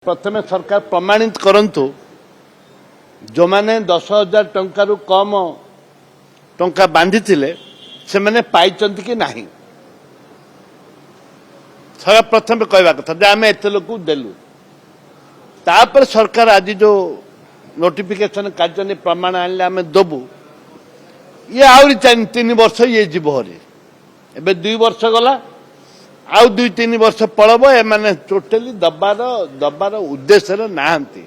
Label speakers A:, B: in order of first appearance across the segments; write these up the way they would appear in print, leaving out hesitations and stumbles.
A: प्रथम सरकार प्रमाणित करंतु जो माने 10,000 टंकारु कम टंका बांधी थिले से माने पाइचंती कि नाही सरकार प्रथम कहवा कथा जे आमे एते लोक देलु तापर सरकार आज जो नोटिफिकेशन कार्य प्रमाण आनले आमे दबु ये आउरी 3 वर्ष ये जीवहरे एबे 2 वर्ष गला आउ 2-3 वर्ष पड़ब ए माने टोटली दबार उद्देश्य नाहंती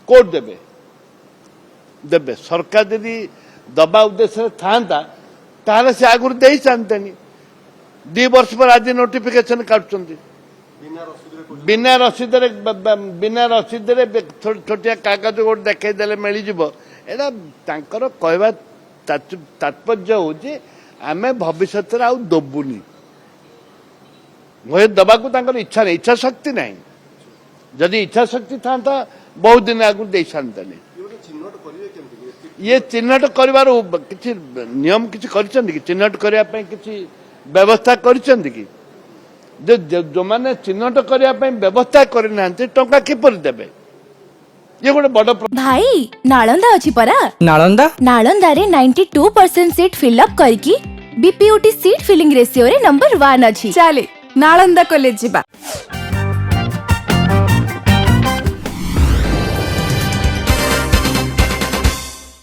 A: कोड देबे देबे सरकार यदि दबा उद्देश्य था ताले से आगुर दे जानतेनी 2 वर्ष पर आज नोटिफिकेशन काटुचंती बिना रसीद रे छोटिया कागज गोट देखै देले मिली जिवो एडा तांकर कहबा तात्पर्य होची आमे भविष्य रे आउ दबुनी मुझे दबा को इच्छा नहीं इच्छा शक्ति नहीं जदि इच्छा शक्ति था बहुत दिन आगु दे सारे ये चिन्हट कर नियम किसी चिन्हट करने किसी व्यवस्था कि जो माने चिन्हट करने व्यवस्था करना टंका किपर देबे ये गोटे बड़
B: भाई नालंदा अछि परा नालंदा रे 92% सीट फिल अप करकी बीपीयूटी सीट फिलिंग रेशियो रे नंबर 1 अछि
C: चले नालंदा कॉलेज जीवा।